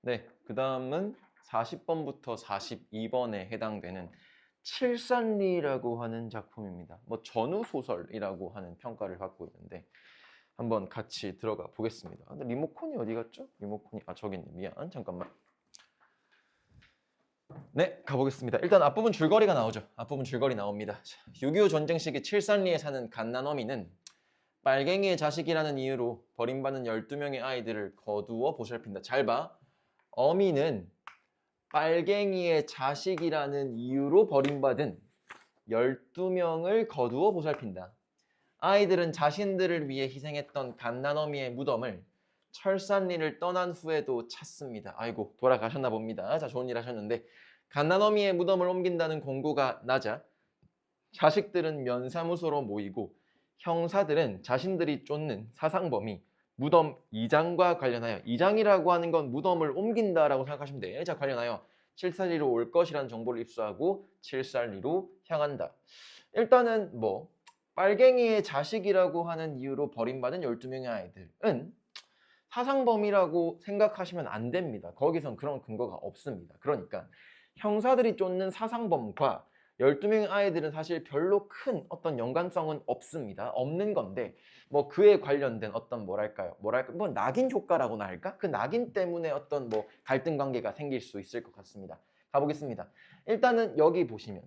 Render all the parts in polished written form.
네, 그 다음은 40번부터 42번에 해당되는 칠산리라고 하는 작품입니다. 뭐 전후소설이라고 하는 평가를 받고 있는데 한번 같이 들어가 보겠습니다. 근데 리모컨이 어디 갔죠? 리모컨이 저기 있네. 미안. 잠깐만. 네, 가보겠습니다. 일단 앞부분 줄거리가 나오죠. 앞부분 줄거리 나옵니다. 6.25 전쟁 시기 칠산리에 사는 갓난어미는 빨갱이의 자식이라는 이유로 버림받은 12명의 아이들을 거두어 보살핀다. 잘 봐. 어미는 빨갱이의 자식이라는 이유로 버림받은 12명을 거두어 보살핀다. 아이들은 자신들을 위해 희생했던 갓난어미의 무덤을 철산리를 떠난 후에도 찾습니다. 아이고, 돌아가셨나 봅니다. 자, 좋은 일 하셨는데 갓난어미의 무덤을 옮긴다는 공고가 나자 자식들은 면사무소로 모이고 형사들은 자신들이 쫓는 사상범이 무덤 이장과 관련하여, 이장이라고 하는 건 무덤을 옮긴다라고 생각하시면 돼요. 자, 관련하여 칠산리로 올 것이라는 정보를 입수하고 칠산리로 향한다. 일단은 뭐 빨갱이의 자식이라고 하는 이유로 버림받은 12명의 아이들은 사상범이라고 생각하시면 안 됩니다. 거기선 그런 근거가 없습니다. 그러니까 형사들이 쫓는 사상범과 12명의 아이들은 사실 별로 큰 어떤 연관성은 없습니다. 없는 건데 뭐 그에 관련된 어떤 뭐랄까 뭐 낙인 효과라고나 할까? 그 낙인 때문에 어떤 뭐 갈등 관계가 생길 수 있을 것 같습니다. 가보겠습니다. 일단은 여기 보시면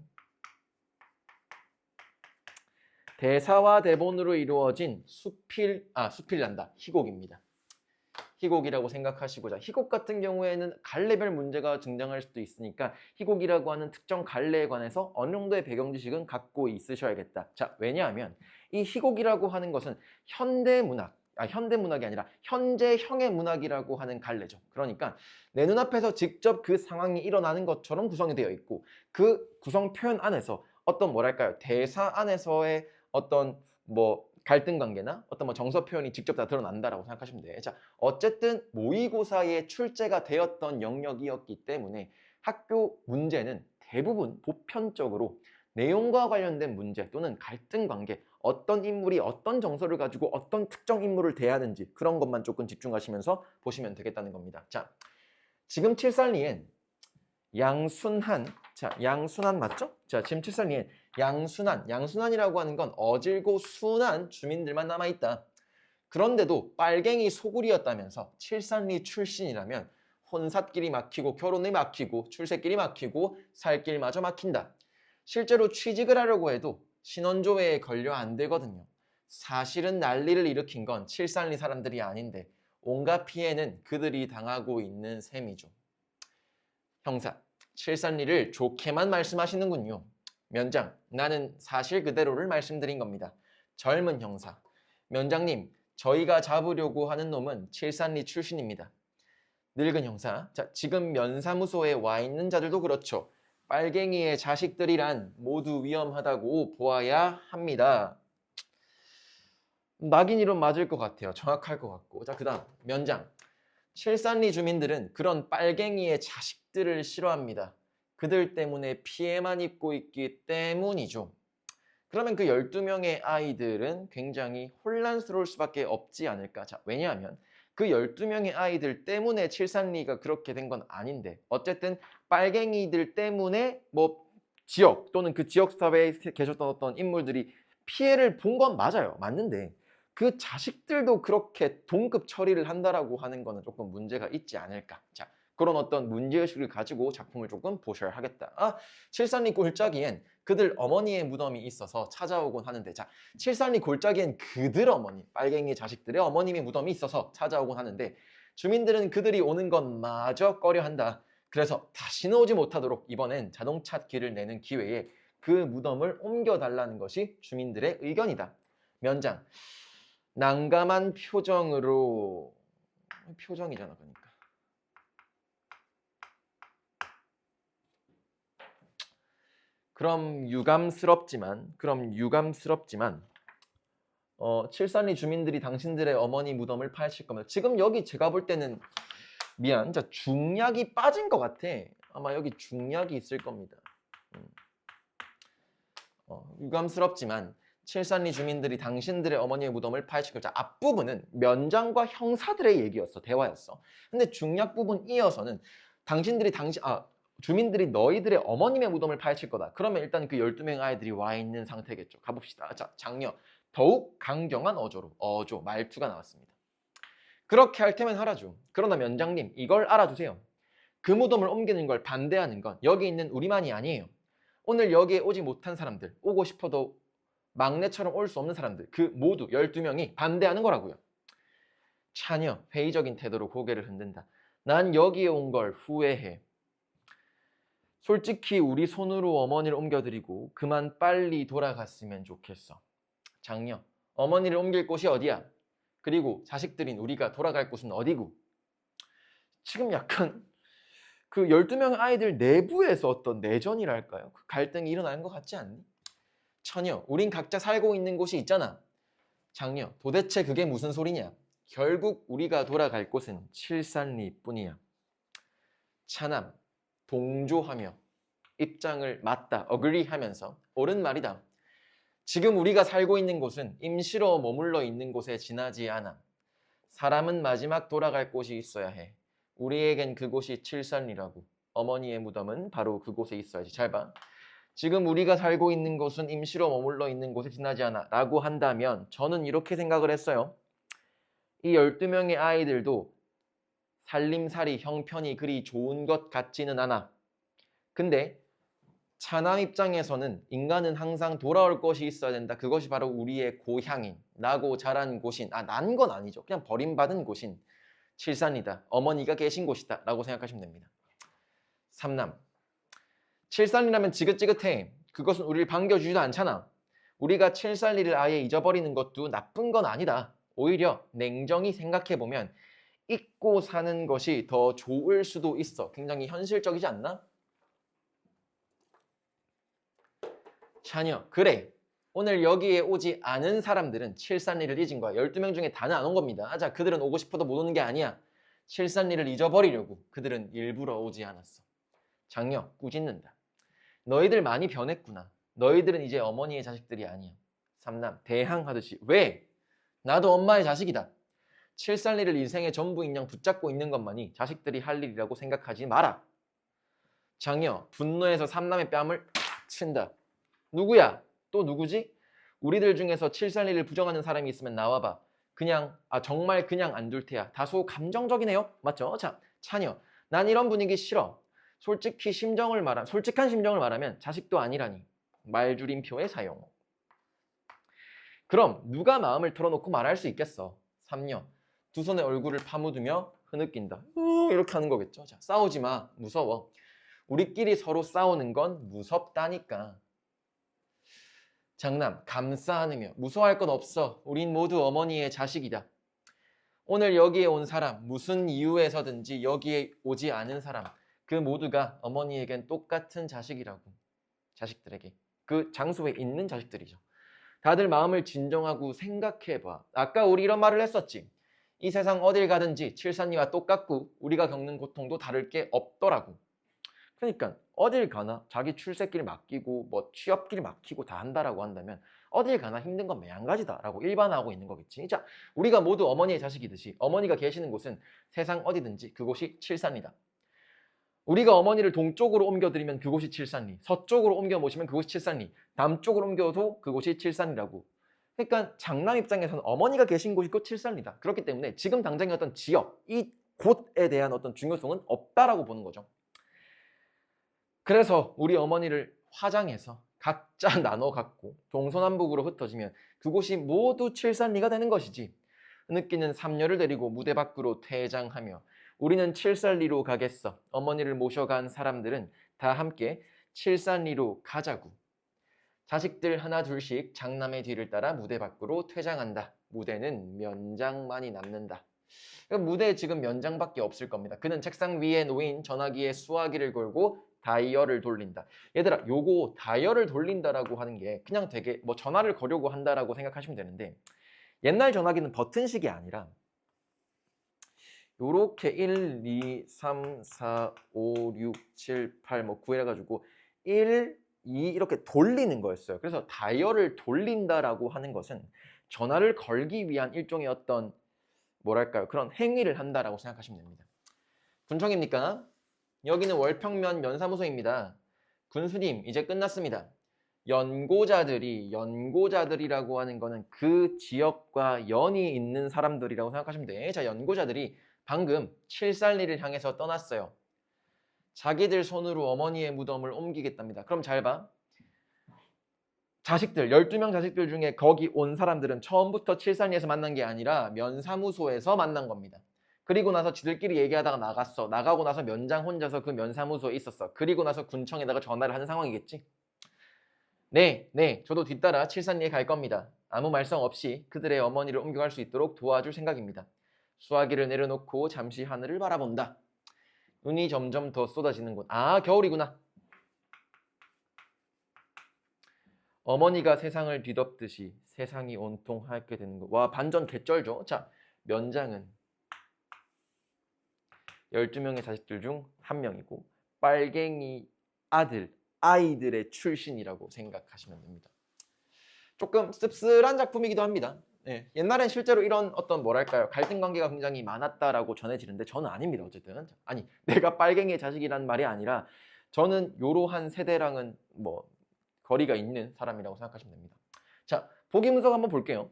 대사와 대본으로 이루어진 수필난다. 희곡입니다. 희곡이라고 생각하시고, 자, 희곡 같은 경우에는 갈래별 문제가 등장할 수도 있으니까 희곡이라고 하는 특정 갈래에 관해서 어느 정도의 배경 지식은 갖고 있으셔야겠다. 자, 왜냐하면 이 희곡이라고 하는 것은 현대문학이 아니라 현재형의 문학이라고 하는 갈래죠. 그러니까 내 눈앞에서 직접 그 상황이 일어나는 것처럼 구성이 되어 있고 그 구성 표현 안에서 어떤 뭐랄까요, 대사 안에서의 어떤 뭐 갈등 관계나 어떤 뭐 정서 표현이 직접 다 드러난다라고 생각하시면 돼요. 자, 어쨌든 모의고사에 출제가 되었던 영역이었기 때문에 학교 문제는 대부분 보편적으로 내용과 관련된 문제 또는 갈등 관계, 어떤 인물이 어떤 정서를 가지고 어떤 특정 인물을 대하는지 그런 것만 조금 집중하시면서 보시면 되겠다는 겁니다. 자, 지금 칠산리엔 양순한 맞죠? 자, 지금 칠산리엔 양순한이라고 하는 건 어질고 순한 주민들만 남아있다. 그런데도 빨갱이 소굴이었다면서 칠산리 출신이라면 혼삿길이 막히고 결혼이 막히고 출세길이 막히고 살길마저 막힌다. 실제로 취직을 하려고 해도 신원조회에 걸려 안 되거든요. 사실은 난리를 일으킨 건 칠산리 사람들이 아닌데 온갖 피해는 그들이 당하고 있는 셈이죠. 형사, 칠산리를 좋게만 말씀하시는군요. 면장, 나는 사실 그대로를 말씀드린 겁니다. 젊은 형사, 면장님, 저희가 잡으려고 하는 놈은 칠산리 출신입니다. 늙은 형사, 자, 지금 면사무소에 와 있는 자들도 그렇죠. 빨갱이의 자식들이란 모두 위험하다고 보아야 합니다. 낙인 이론 맞을 것 같아요. 정확할 것 같고. 자, 그 다음 면장, 칠산리 주민들은 그런 빨갱이의 자식들을 싫어합니다. 그들 때문에 피해만 입고 있기 때문이죠. 그러면 그 12명의 아이들은 굉장히 혼란스러울 수밖에 없지 않을까. 자, 왜냐하면 그 12명의 아이들 때문에 칠산리가 그렇게 된 건 아닌데 어쨌든 빨갱이들 때문에 뭐 지역 또는 그 지역 사회에 계셨던 어떤 인물들이 피해를 본 건 맞아요. 맞는데 그 자식들도 그렇게 동급 처리를 한다라고 하는 거는 조금 문제가 있지 않을까. 자, 그런 어떤 문제의식을 가지고 작품을 조금 보셔야 하겠다. 칠산리 골짜기엔 그들 어머니의 무덤이 있어서 찾아오곤 하는데, 자, 칠산리 골짜기엔 그들 어머니, 빨갱이 자식들의 어머님의 무덤이 있어서 찾아오곤 하는데 주민들은 그들이 오는 것마저 꺼려한다. 그래서 다시는 오지 못하도록 이번엔 자동차 길을 내는 기회에 그 무덤을 옮겨달라는 것이 주민들의 의견이다. 면장, 난감한 표정으로, 표정이잖아 그러니까. 그럼 유감스럽지만 칠산리 주민들이 당신들의 어머니 무덤을 파헤칠 겁니다. 지금 여기 제가 볼 때는 진짜 중약이 빠진 것 같아. 아마 여기 중약이 있을 겁니다. 유감스럽지만 칠산리 주민들이 당신들의 어머니의 무덤을 파헤칠 것이다. 앞부분은 면장과 형사들의 얘기였어. 대화였어. 근데 중략 부분 이어서는 주민들이 너희들의 어머님의 무덤을 파헤칠 거다. 그러면 일단 그 12명의 아이들이 와 있는 상태겠죠. 가봅시다. 자, 장녀. 더욱 강경한 어조, 말투가 나왔습니다. 그렇게 할 테면 하라죠. 그러나 면장님, 이걸 알아두세요. 그 무덤을 옮기는 걸 반대하는 건 여기 있는 우리만이 아니에요. 오늘 여기에 오지 못한 사람들, 오고 싶어도 막내처럼 올 수 없는 사람들, 그 모두 12명이 반대하는 거라고요. 차녀, 회의적인 태도로 고개를 흔든다. 난 여기에 온 걸 후회해. 솔직히 우리 손으로 어머니를 옮겨드리고 그만 빨리 돌아갔으면 좋겠어. 장녀, 어머니를 옮길 곳이 어디야? 그리고 자식들인 우리가 돌아갈 곳은 어디고? 지금 약간 그 12명의 아이들 내부에서 어떤 내전이랄까요? 그 갈등이 일어나는 것 같지 않니? 처녀, 우린 각자 살고 있는 곳이 있잖아. 장녀, 도대체 그게 무슨 소리냐? 결국 우리가 돌아갈 곳은 칠산리뿐이야. 차남, 동조하며 입장을 맞다, agree 하면서 옳은 말이다. 지금 우리가 살고 있는 곳은 임시로 머물러 있는 곳에 지나지 않아. 사람은 마지막 돌아갈 곳이 있어야 해. 우리에겐 그곳이 칠산리라고. 어머니의 무덤은 바로 그곳에 있어야지. 잘 봐. 지금 우리가 살고 있는 곳은 임시로 머물러 있는 곳에 지나지 않아 라고 한다면 저는 이렇게 생각을 했어요. 이 12명의 아이들도 살림살이 형편이 그리 좋은 것 같지는 않아. 근데 차남 입장에서는 인간은 항상 돌아올 것이 있어야 된다. 그것이 바로 우리의 고향인, 나고 자란 곳인, 난 건 아니죠. 그냥 버림받은 곳인 칠산이다. 어머니가 계신 곳이다. 라고 생각하시면 됩니다. 3남. 칠산이라면 지긋지긋해. 그것은 우리를 반겨주지도 않잖아. 우리가 칠산리를 아예 잊어버리는 것도 나쁜 건 아니다. 오히려 냉정히 생각해보면 잊고 사는 것이 더 좋을 수도 있어. 굉장히 현실적이지 않나? 자녀, 그래. 오늘 여기에 오지 않은 사람들은 칠산리를 잊은 거야. 12명 중에 다는 안 온 겁니다. 자, 그들은 오고 싶어도 못 오는 게 아니야. 칠산리를 잊어버리려고 그들은 일부러 오지 않았어. 장녀, 꾸짖는다. 너희들 많이 변했구나. 너희들은 이제 어머니의 자식들이 아니야. 3남, 대항하듯이. 왜? 나도 엄마의 자식이다. 칠산리를 인생의 전부인 양 붙잡고 있는 것만이 자식들이 할 일이라고 생각하지 마라. 장녀, 분노해서 3남의 뺨을 친다. 누구야? 또 누구지? 우리들 중에서 칠산리를 부정하는 사람이 있으면 나와봐. 정말 그냥 안 둘 테야. 다소 감정적이네요. 맞죠? 자, 차녀, 난 이런 분위기 싫어. 솔직한 심정을 말하면 자식도 아니라니. 말줄임표의 사용. 그럼 누가 마음을 털어놓고 말할 수 있겠어? 3녀, 두 손에 얼굴을 파묻으며 흐느낀다. 이렇게 하는 거겠죠. 자, 싸우지 마. 무서워. 우리끼리 서로 싸우는 건 무섭다니까. 장남, 감싸 안으며 무서워할 건 없어. 우린 모두 어머니의 자식이다. 오늘 여기에 온 사람, 무슨 이유에서든지 여기에 오지 않은 사람, 그 모두가 어머니에겐 똑같은 자식이라고. 자식들에게. 그 장소에 있는 자식들이죠. 다들 마음을 진정하고 생각해봐. 아까 우리 이런 말을 했었지. 이 세상 어딜 가든지 칠산리와 똑같고 우리가 겪는 고통도 다를 게 없더라고. 그러니까 어딜 가나 자기 출세길 맡기고 뭐 취업길 맡기고 다 한다라고 한다면 어딜 가나 힘든 건 매한가지다라고 일반화하고 있는 거겠지. 자, 우리가 모두 어머니의 자식이듯이 어머니가 계시는 곳은 세상 어디든지 그곳이 칠산리다. 우리가 어머니를 동쪽으로 옮겨드리면 그곳이 칠산리, 서쪽으로 옮겨 모시면 그곳이 칠산리, 남쪽으로 옮겨도 그곳이 칠산리라고. 그러니까 장남 입장에서는 어머니가 계신 곳이 곧 칠산리다. 그렇기 때문에 지금 당장의 어떤 지역, 이 곳에 대한 어떤 중요성은 없다라고 보는 거죠. 그래서 우리 어머니를 화장해서 각자 나눠 갖고 동서남북으로 흩어지면 그곳이 모두 칠산리가 되는 것이지. 느끼는 삼녀를 데리고 무대 밖으로 퇴장하며 우리는 칠산리로 가겠어. 어머니를 모셔간 사람들은 다 함께 칠산리로 가자고. 자식들 하나 둘씩 장남의 뒤를 따라 무대 밖으로 퇴장한다. 무대는 면장만이 남는다. 무대에 지금 면장밖에 없을 겁니다. 그는 책상 위에 놓인 전화기에 수화기를 걸고 다이얼을 돌린다. 얘들아, 요거 다이얼을 돌린다라고 하는 게 그냥 되게 뭐 전화를 거려고 한다라고 생각하시면 되는데 옛날 전화기는 버튼식이 아니라 요렇게 1, 2, 3, 4, 5, 6, 7, 8 뭐 9 해가지고 1, 이렇게 돌리는 거였어요. 그래서 다이얼을 돌린다라고 하는 것은 전화를 걸기 위한 일종의 어떤 뭐랄까요? 그런 행위를 한다라고 생각하시면 됩니다. 군청입니까? 여기는 월평면 면사무소입니다. 군수님, 이제 끝났습니다. 연고자들이라고 하는 거는 그 지역과 연이 있는 사람들이라고 생각하시면 돼. 자, 연고자들이 방금 칠살리를 향해서 떠났어요. 자기들 손으로 어머니의 무덤을 옮기겠답니다. 그럼 잘 봐. 자식들, 12명 자식들 중에 거기 온 사람들은 처음부터 칠산리에서 만난 게 아니라 면사무소에서 만난 겁니다. 그리고 나서 지들끼리 얘기하다가 나갔어. 나가고 나서 면장 혼자서 그 면사무소에 있었어. 그리고 나서 군청에다가 전화를 하는 상황이겠지. 네, 저도 뒤따라 칠산리에 갈 겁니다. 아무 말썽 없이 그들의 어머니를 옮겨갈 수 있도록 도와줄 생각입니다. 수화기를 내려놓고 잠시 하늘을 바라본다. 눈이 점점 더 쏟아지는군. 아, 겨울이구나. 어머니가 세상을 뒤덮듯이 세상이 온통 하얗게 되는 거. 와, 반전 개쩔죠. 자, 면장은 12명의 자식들 중 한 명이고 빨갱이 아이들의 출신이라고 생각하시면 됩니다. 조금 씁쓸한 작품이기도 합니다. 네, 옛날엔 실제로 이런 어떤 뭐랄까요 갈등 관계가 굉장히 많았다라고 전해지는데 저는 아닙니다. 어쨌든 아니 내가 빨갱이의 자식이란 말이 아니라 저는 요러한 세대랑은 뭐 거리가 있는 사람이라고 생각하시면 됩니다. 자, 보기 문서 한번 볼게요.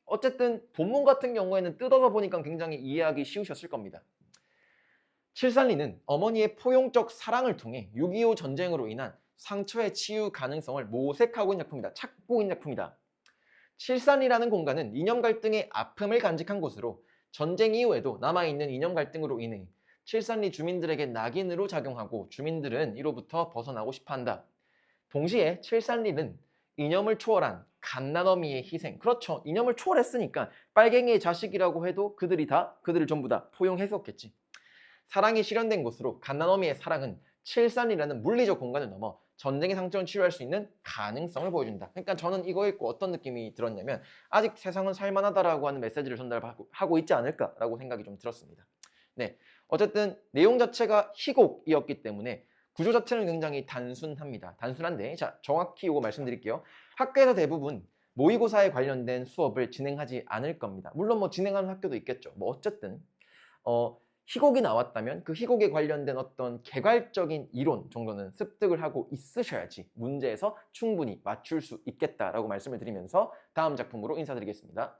어쨌든 본문 같은 경우에는 뜯어서 보니까 굉장히 이해하기 쉬우셨을 겁니다. 칠산리는 어머니의 포용적 사랑을 통해 6.25 전쟁으로 인한 상처의 치유 가능성을 모색하고 있는 작품이다. 찾고 있는 작품이다. 칠산리라는 공간은 이념 갈등의 아픔을 간직한 곳으로 전쟁 이후에도 남아있는 이념 갈등으로 인해 칠산리 주민들에게 낙인으로 작용하고 주민들은 이로부터 벗어나고 싶어한다. 동시에 칠산리는 이념을 초월한 갓난어미의 희생. 그렇죠. 이념을 초월했으니까 빨갱이의 자식이라고 해도 그들을 전부 다 포용했었겠지. 사랑이 실현된 곳으로 갓난어미의 사랑은 칠산이라는 물리적 공간을 넘어 전쟁의 상처를 치유할 수 있는 가능성을 보여준다. 그러니까 저는 이거 읽고 어떤 느낌이 들었냐면 아직 세상은 살만하다라고 하는 메시지를 전달하고 있지 않을까라고 생각이 좀 들었습니다. 네, 어쨌든 내용 자체가 희곡이었기 때문에 구조 자체는 굉장히 단순합니다. 단순한데 자 정확히 이거 말씀드릴게요. 학교에서 대부분 모의고사에 관련된 수업을 진행하지 않을 겁니다. 물론 뭐 진행하는 학교도 있겠죠. 뭐 어쨌든 희곡이 나왔다면 그 희곡에 관련된 어떤 개괄적인 이론 정도는 습득을 하고 있으셔야지 문제에서 충분히 맞출 수 있겠다라고 말씀을 드리면서 다음 작품으로 인사드리겠습니다.